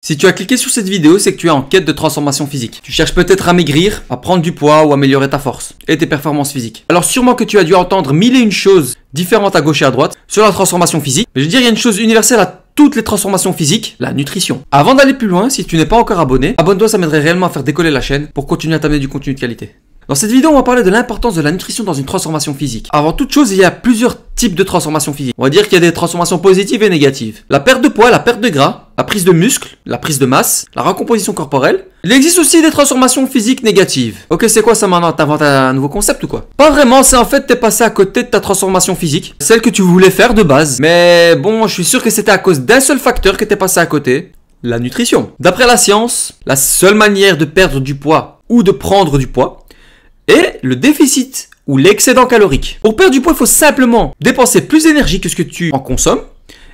Si tu as cliqué sur cette vidéo, c'est que tu es en quête de transformation physique. Tu cherches peut-être à maigrir, à prendre du poids ou améliorer ta force et tes performances physiques. Alors sûrement que tu as dû entendre mille et une choses différentes à gauche et à droite sur la transformation physique. Mais je veux dire, il y a une chose universelle à toutes les transformations physiques, la nutrition. Avant d'aller plus loin, si tu n'es pas encore abonné, abonne-toi, ça m'aiderait réellement à faire décoller la chaîne pour continuer à t'amener du contenu de qualité. Dans cette vidéo, on va parler de l'importance de la nutrition dans une transformation physique. Avant toute chose, il y a plusieurs types de transformations physiques. On va dire qu'il y a des transformations positives et négatives. La perte de poids, la perte de gras, la prise de muscle, la prise de masse, la recomposition corporelle. Il existe aussi des transformations physiques négatives. Ok, c'est quoi ça maintenant? T'inventes un nouveau concept ou quoi? Pas vraiment, c'est en fait t'es passé à côté de ta transformation physique, celle que tu voulais faire de base. Mais bon, je suis sûr que c'était à cause d'un seul facteur que t'es passé à côté. La nutrition. D'après la science, la seule manière de perdre du poids ou de prendre du poids est le déficit ou l'excédent calorique. Pour perdre du poids, il faut simplement dépenser plus d'énergie que ce que tu en consommes.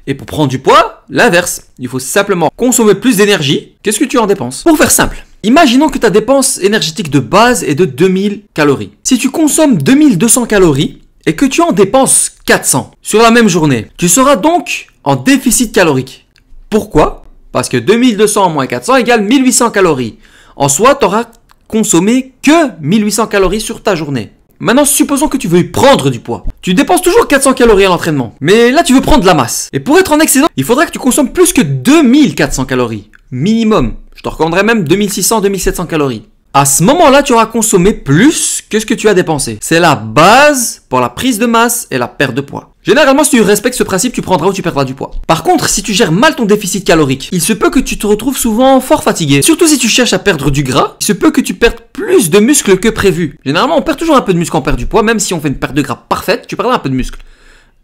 Et pour prendre du poids, l'inverse. Il faut simplement consommer plus d'énergie que ce que tu en dépenses. Pour faire simple, imaginons que ta dépense énergétique de base est de 2000 calories. Si tu consommes 2200 calories et que tu en dépenses 400 sur la même journée, tu seras donc en déficit calorique. Pourquoi? Parce que 2200 moins 400 égale 1800 calories. En soi, tu auras consommé que 1800 calories sur ta journée. Maintenant, supposons que tu veux prendre du poids. Tu dépenses toujours 400 calories à l'entraînement. Mais là, tu veux prendre de la masse. Et pour être en excédent, il faudra que tu consommes plus que 2400 calories. Minimum. Je te recommanderais même 2600-2700 calories. À ce moment-là, tu auras consommé plus que ce que tu as dépensé. C'est la base pour la prise de masse et la perte de poids. Généralement, si tu respectes ce principe, tu prendras ou tu perdras du poids. Par contre, si tu gères mal ton déficit calorique, il se peut que tu te retrouves souvent fort fatigué. Surtout si tu cherches à perdre du gras, il se peut que tu perdes plus de muscles que prévu. Généralement, on perd toujours un peu de muscle quand on perd du poids, même si on fait une perte de gras parfaite, tu perdras un peu de muscle.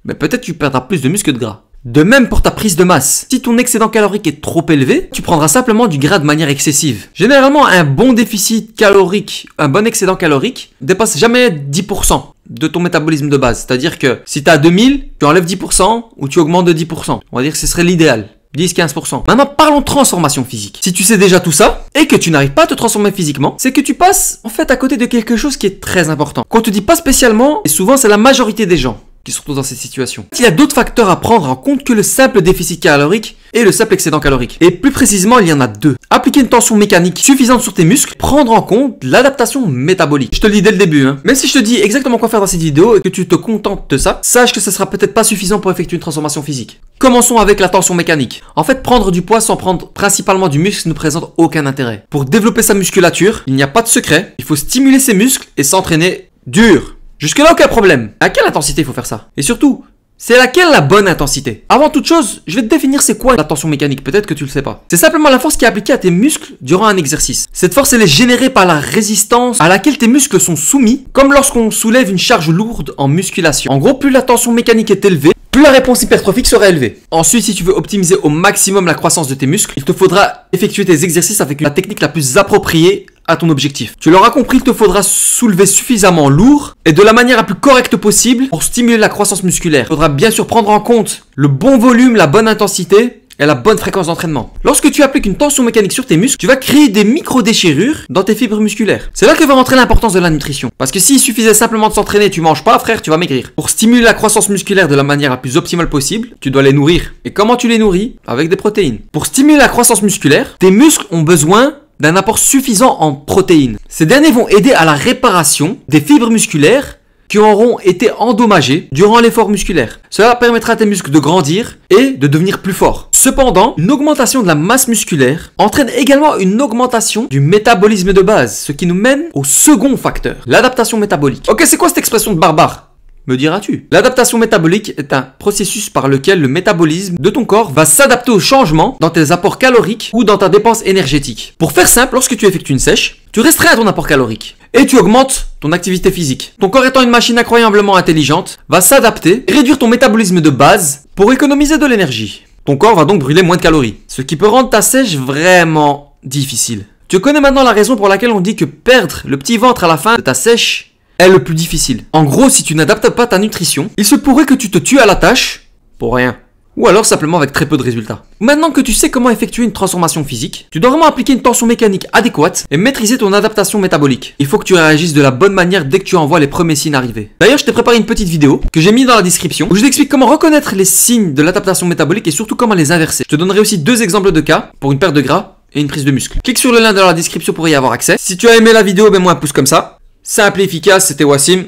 Mais peut-être tu perdras plus de muscle que de gras. De même pour ta prise de masse. Si ton excédent calorique est trop élevé, tu prendras simplement du gras de manière excessive. Généralement, un bon déficit calorique, un bon excédent calorique, dépasse jamais 10% de ton métabolisme de base. C'est-à-dire que si tu as 2000, tu enlèves 10% ou tu augmentes de 10%. On va dire que ce serait l'idéal. 10-15%. Maintenant, parlons de transformation physique. Si tu sais déjà tout ça et que tu n'arrives pas à te transformer physiquement, c'est que tu passes en fait à côté de quelque chose qui est très important. Quand on te dit pas spécialement, et souvent c'est la majorité des gens qui se retrouvent dans cette situation. Il y a d'autres facteurs à prendre en compte que le simple déficit calorique et le simple excédent calorique. Et plus précisément, il y en a deux. Appliquer une tension mécanique suffisante sur tes muscles, prendre en compte l'adaptation métabolique. Je te le dis dès le début, hein. Même si je te dis exactement quoi faire dans cette vidéo et que tu te contentes de ça, sache que ce sera peut-être pas suffisant pour effectuer une transformation physique. Commençons avec la tension mécanique. En fait, prendre du poids sans prendre principalement du muscle ne présente aucun intérêt. Pour développer sa musculature, il n'y a pas de secret. Il faut stimuler ses muscles et s'entraîner dur. Jusque-là, aucun problème. À quelle intensité il faut faire ça? Et surtout, c'est laquelle la bonne intensité? Avant toute chose, je vais te définir c'est quoi la tension mécanique, peut-être que tu le sais pas. C'est simplement la force qui est appliquée à tes muscles durant un exercice. Cette force, elle est générée par la résistance à laquelle tes muscles sont soumis, comme lorsqu'on soulève une charge lourde en musculation. En gros, plus la tension mécanique est élevée, plus la réponse hypertrophique sera élevée. Ensuite, si tu veux optimiser au maximum la croissance de tes muscles, il te faudra effectuer tes exercices avec la technique la plus appropriée à ton objectif. Tu l'auras compris, il te faudra soulever suffisamment lourd et de la manière la plus correcte possible pour stimuler la croissance musculaire. Il faudra bien sûr prendre en compte le bon volume, la bonne intensité et la bonne fréquence d'entraînement. Lorsque tu appliques une tension mécanique sur tes muscles, tu vas créer des micro-déchirures dans tes fibres musculaires. C'est là que va rentrer l'importance de la nutrition. Parce que s'il suffisait simplement de s'entraîner et tu manges pas, frère, tu vas maigrir. Pour stimuler la croissance musculaire de la manière la plus optimale possible, tu dois les nourrir. Et comment tu les nourris? Avec des protéines. Pour stimuler la croissance musculaire, tes muscles ont besoin d'un apport suffisant en protéines. Ces derniers vont aider à la réparation des fibres musculaires qui auront été endommagées durant l'effort musculaire. Cela permettra à tes muscles de grandir et de devenir plus forts. Cependant, une augmentation de la masse musculaire entraîne également une augmentation du métabolisme de base, ce qui nous mène au second facteur, l'adaptation métabolique. Ok, c'est quoi cette expression de barbare? Me diras-tu? L'adaptation métabolique est un processus par lequel le métabolisme de ton corps va s'adapter aux changements dans tes apports caloriques ou dans ta dépense énergétique. Pour faire simple, lorsque tu effectues une sèche, tu restreins ton apport calorique et tu augmentes ton activité physique. Ton corps étant une machine incroyablement intelligente, va s'adapter et réduire ton métabolisme de base pour économiser de l'énergie. Ton corps va donc brûler moins de calories, ce qui peut rendre ta sèche vraiment difficile. Tu connais maintenant la raison pour laquelle on dit que perdre le petit ventre à la fin de ta sèche est le plus difficile. En gros, si tu n'adaptes pas ta nutrition, il se pourrait que tu te tues à la tâche pour rien. ou alors simplement avec très peu de résultats. Maintenant que tu sais comment effectuer une transformation physique, tu dois vraiment appliquer une tension mécanique adéquate et maîtriser ton adaptation métabolique. Il faut que tu réagisses de la bonne manière dès que tu envoies les premiers signes arriver. D'ailleurs, je t'ai préparé une petite vidéo que j'ai mis dans la description où je t'explique comment reconnaître les signes de l'adaptation métabolique et surtout comment les inverser. Je te donnerai aussi 2 exemples de cas pour une perte de gras et une prise de muscle. Clique sur le lien dans la description pour y avoir accès. Si tu as aimé la vidéo, mets-moi un pouce comme ça. Simple et efficace, c'était Wassim.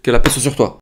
Que la paix soit sur toi.